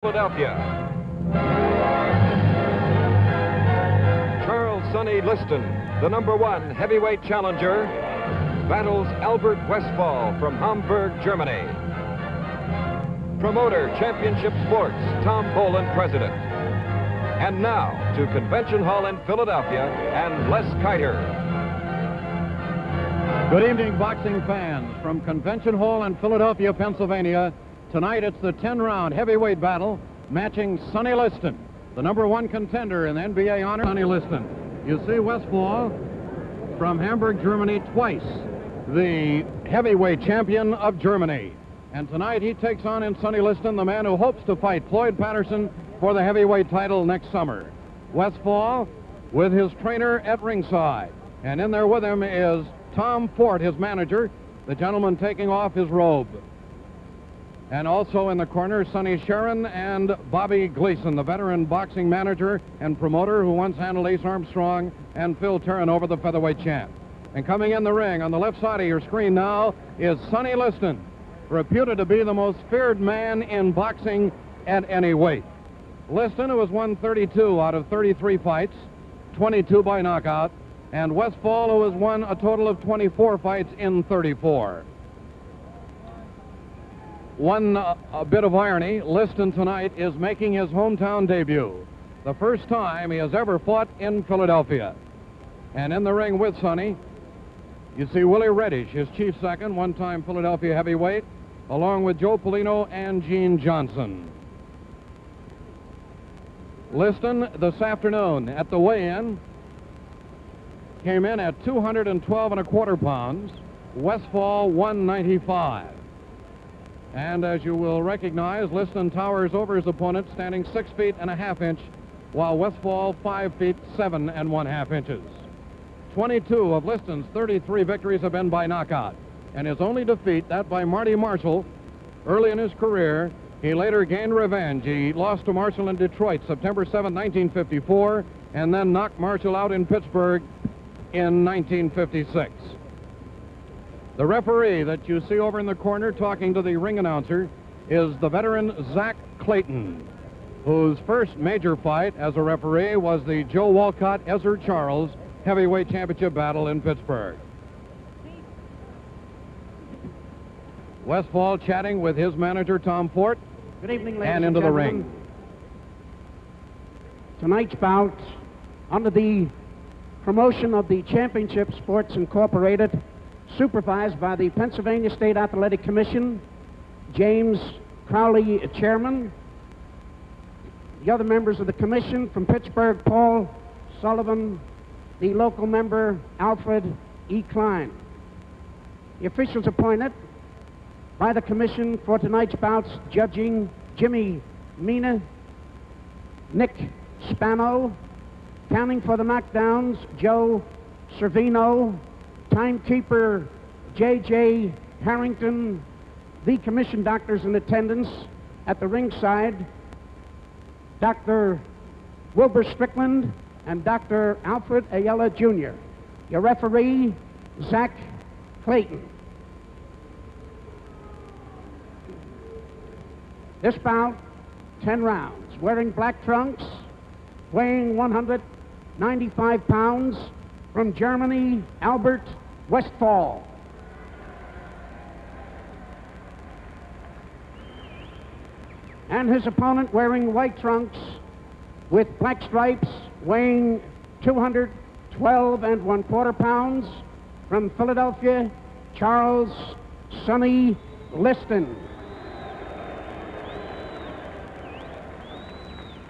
Philadelphia. Charles Sonny Liston, the #1 heavyweight challenger, battles Albert Westphal from Hamburg, Germany. Promoter, Championship Sports, Tom Boland, president. And now to Convention Hall in Philadelphia and Les Kiter. Good evening, boxing fans. From Convention Hall in Philadelphia, Pennsylvania, tonight it's the 10-round heavyweight battle matching Sonny Liston, the #1 contender in the NBA honor. Sonny Liston. You see Westphal from Hamburg, Germany, twice the heavyweight champion of Germany. And tonight he takes on in Sonny Liston the man who hopes to fight Floyd Patterson for the heavyweight title next summer. Westphal with his trainer at ringside. And in there with him is Tom Fort, his manager, the gentleman taking off his robe. And also in the corner, Sonny Sharon and Bobby Gleason, the veteran boxing manager and promoter who once handled Ace Armstrong and Phil Turnover, the featherweight champ. And coming in the ring on the left side of your screen now is Sonny Liston, reputed to be the most feared man in boxing at any weight. Liston, who has won 32 out of 33 fights, 22 by knockout, and Westphal, who has won a total of 24 fights in 34. One a bit of irony, Liston tonight is making his hometown debut. The first time he has ever fought in Philadelphia. And in the ring with Sonny, you see Willie Reddish, his chief second, one-time Philadelphia heavyweight, along with Joe Polino and Gene Johnson. Liston this afternoon at the weigh-in came in at 212¼ pounds, Westphal 195. And as you will recognize, Liston towers over his opponent, standing 6 feet and a half inch, while Westphal 5 feet 7½ inches. 22 of Liston's 33 victories have been by knockout, and his only defeat, that by Marty Marshall, early in his career. He later gained revenge. He lost to Marshall in Detroit, September 7, 1954, and then knocked Marshall out in Pittsburgh in 1956. The referee that you see over in the corner talking to the ring announcer is the veteran Zach Clayton, whose first major fight as a referee was the Joe Walcott-Ezra Charles heavyweight championship battle in Pittsburgh. Westphal chatting with his manager, Tom Fort. Good evening, ladies and into the gentlemen. ring. Tonight's bout, under the promotion of the Championship Sports Incorporated, supervised by the Pennsylvania State Athletic Commission, James Crowley, chairman. The other members of the commission from Pittsburgh, Paul Sullivan, the local member, Alfred E. Klein. The officials appointed by the commission for tonight's bouts, judging Jimmy Mina, Nick Spano, counting for the knockdowns, Joe Servino, timekeeper J.J. Harrington, the commission doctors in attendance at the ringside, Dr. Wilbur Strickland and Dr. Alfred Ayala Jr. Your referee, Zach Clayton. This bout, 10 rounds, wearing black trunks, weighing 195 pounds, from Germany, Albert Westphal. And his opponent wearing white trunks with black stripes, weighing 212¼ pounds, from Philadelphia, Charles Sonny Liston.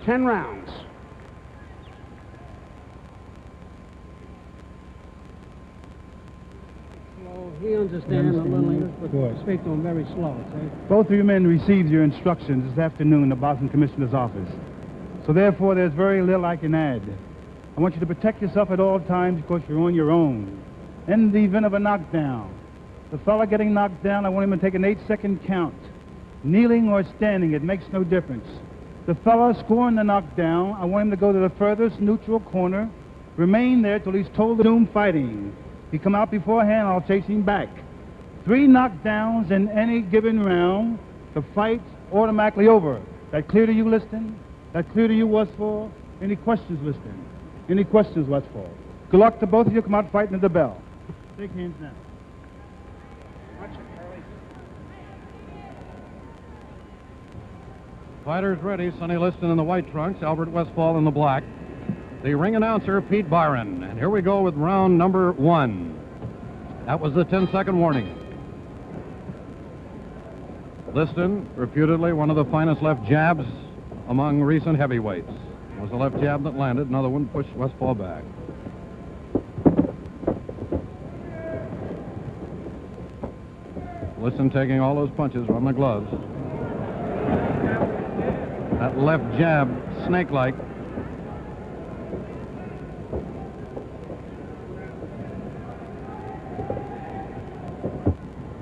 10 rounds. He understands a little English, but speak to him very slow, see? Both of you men received your instructions this afternoon in the Boxing Commissioner's office. So therefore, there's very little I can add. I want you to protect yourself at all times because you're on your own. In the event of a knockdown, the fella getting knocked down, I want him to take an 8-second count. Kneeling or standing, it makes no difference. The fella scoring the knockdown, I want him to go to the furthest neutral corner, remain there till he's told to resume fighting. If he come out beforehand, I'll chase him back. 3 knockdowns in any given round, the fight's automatically over. That clear to you, Liston? That clear to you, Westphal? Any questions, Liston? Any questions, Westphal? Good luck to both of you. Come out fighting at the bell. Shake hands now. Fighters ready. Sonny Liston in the white trunks, Albert Westphal in the black. The ring announcer, Pete Byron. And here we go with round number 1. That was the 10-second warning. Liston, reputedly one of the finest left jabs among recent heavyweights. It was a left jab that landed. Another one pushed Westphal back. Liston taking all those punches from the gloves. That left jab, snake-like.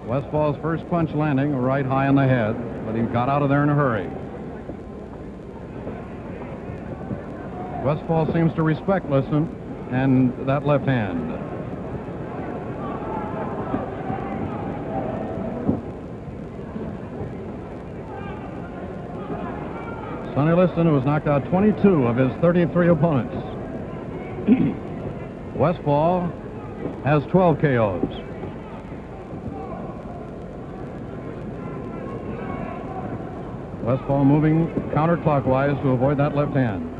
Westphal's first punch landing right high in the head, but he got out of there in a hurry. Westphal seems to respect Liston and that left hand. Sonny Liston, who has knocked out 22 of his 33 opponents. Westphal has 12 KOs. Westphal moving counterclockwise to avoid that left hand.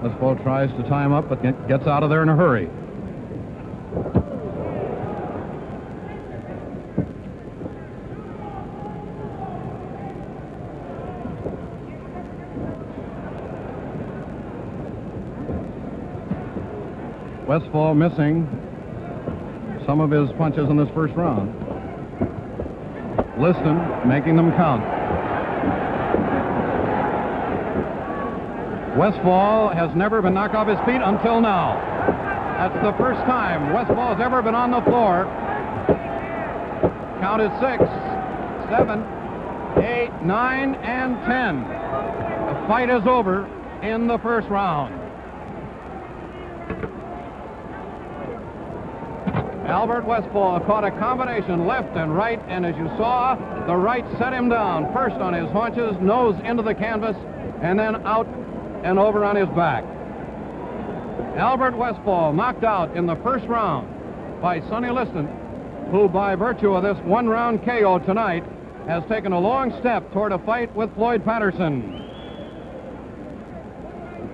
Westphal tries to tie him up, but gets out of there in a hurry. Westphal missing some of his punches in this first round. Liston making them count. Westphal has never been knocked off his feet until now. That's the first time Westphal has ever been on the floor. Count is 6, 7, 8, 9, and 10. The fight is over in the first round. Albert Westphal caught a combination left and right, and as you saw, the right set him down. First on his haunches, nose into the canvas, and then out and over on his back. Albert Westphal knocked out in the first round by Sonny Liston, who by virtue of this one-round KO tonight has taken a long step toward a fight with Floyd Patterson.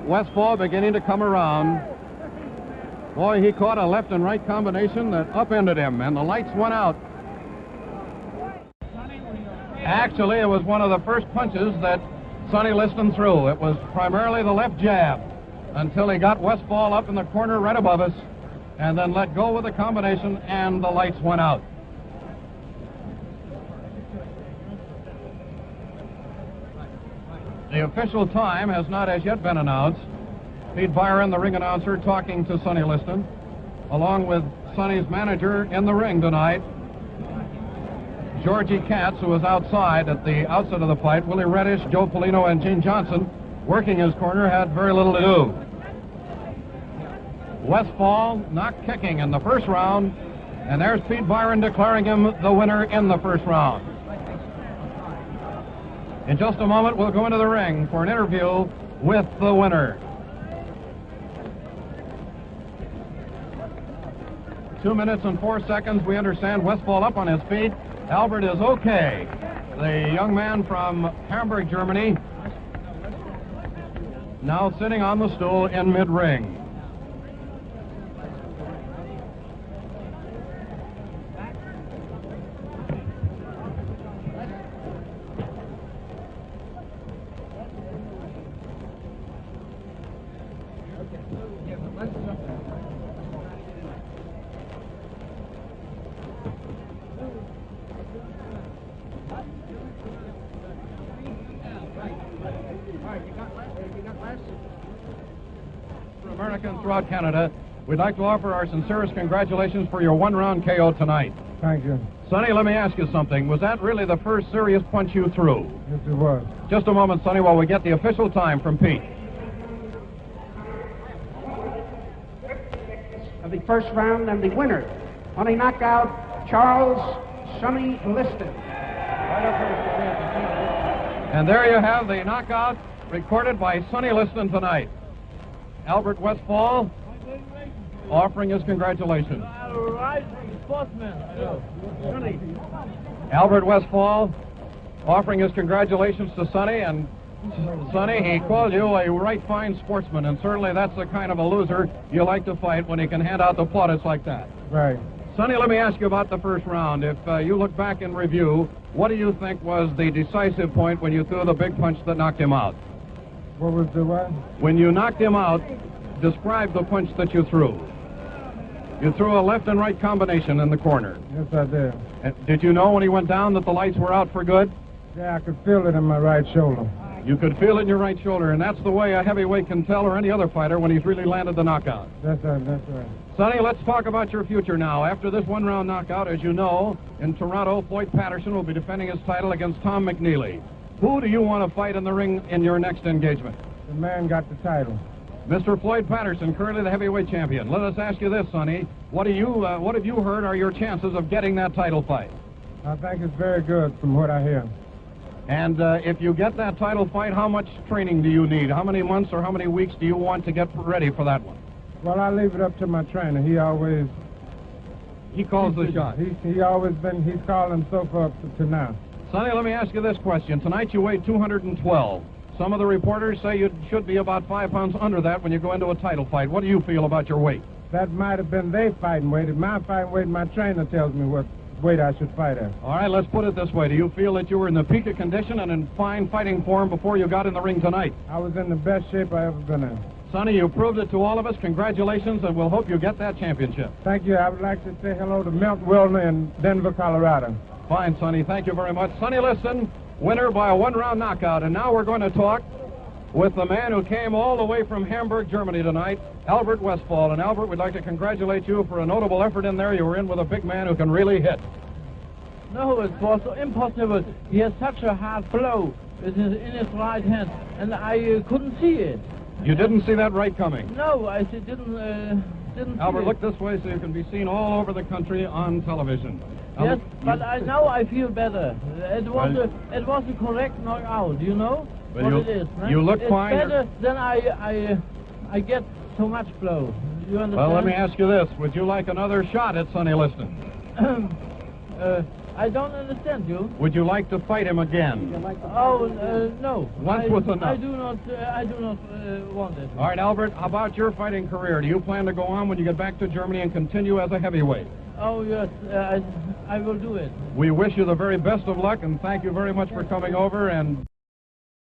Westphal beginning to come around. Boy, he caught a left and right combination that upended him, and the lights went out. Actually, it was one of the first punches that Sonny Liston threw. It was primarily the left jab until he got Westphal up in the corner right above us and then let go with the combination, and the lights went out. The official time has not as yet been announced. Pete Byron, the ring announcer, talking to Sonny Liston, along with Sonny's manager in the ring tonight, Georgie Katz, who was outside at the outset of the fight. Willie Reddish, Joe Polino, and Gene Johnson, working his corner, had very little to do. Westphal not kicking in the first round, and there's Pete Byron declaring him the winner in the first round. In just a moment, we'll go into the ring for an interview with the winner. 2 minutes and 4 seconds. We understand Westphal up on his feet. Albert is okay. The young man from Hamburg, Germany, now sitting on the stool in mid-ring. America and throughout Canada, we'd like to offer our sincerest congratulations for your one-round KO tonight. Thank you. Sonny, let me ask you something. Was that really the first serious punch you threw? Yes, it was. Just a moment, Sonny, while we get the official time from Pete. the first round, and the winner on a knockout, Charles Sonny Liston. And there you have the knockout recorded by Sonny Liston tonight. Albert Westphal offering his congratulations. Albert Westphal offering his congratulations to Sonny, and Sonny, he called you a right fine sportsman, and certainly that's the kind of a loser you like to fight when he can hand out the plaudits like that. Right. Sonny, let me ask you about the first round. If you look back in review, what do you think was the decisive point when you threw the big punch that knocked him out? What was the what? When you knocked him out, describe the punch that you threw. You threw a left and right combination in the corner. Yes, I did. And did you know when he went down that the lights were out for good? Yeah, I could feel it in my right shoulder. You could feel it in your right shoulder, and that's the way a heavyweight can tell, or any other fighter, when he's really landed the knockout. That's right. Sonny, let's talk about your future now. After this one-round knockout, as you know, in Toronto, Floyd Patterson will be defending his title against Tom McNeely. Who do you want to fight in the ring in your next engagement? The man got the title. Mr. Floyd Patterson, currently the heavyweight champion. Let us ask you this, Sonny. What have you heard are your chances of getting that title fight? I think it's very good from what I hear. And if you get that title fight, how much training do you need? How many months or how many weeks do you want to get ready for that one? Well, I leave it up to my trainer. He calls the shot. He's called himself up to now. Sonny, let me ask you this question. Tonight you weighed 212. Some of the reporters say you should be about 5 pounds under that when you go into a title fight. What do you feel about your weight? That might have been their fighting weight. If my fighting weight, my trainer tells me what weight I should fight at. All right, let's put it this way. Do you feel that you were in the peak of condition and in fine fighting form before you got in the ring tonight? I was in the best shape I ever been in. Sonny, you proved it to all of us. Congratulations, and we'll hope you get that championship. Thank you. I would like to say hello to Milt Wilner in Denver, Colorado. Fine, Sonny. Thank you very much. Sonny Liston, winner by a one-round knockout. And now we're going to talk with the man who came all the way from Hamburg, Germany tonight, Albert Westphal. And Albert, we'd like to congratulate you for a notable effort in there. You were in with a big man who can really hit. No, it was impossible. He has such a hard blow in his right hand, and I couldn't see it. You didn't see that right coming? No, I didn't Albert, see look it. this way so you can be seen all over the country on television. Yes, but now I feel better. It was a correct knockout, you know what it is. Right? You look it's fine. It's better than I get so much blow. You understand? Well, let me ask you this. Would you like another shot at Sonny Liston? I don't understand you. Would you like to fight him again? Oh, no. Once was enough. I do not want it. All right, Albert, how about your fighting career? Do you plan to go on when you get back to Germany and continue as a heavyweight? Oh, yes, I will do it. We wish you the very best of luck, and thank you very much for coming over, and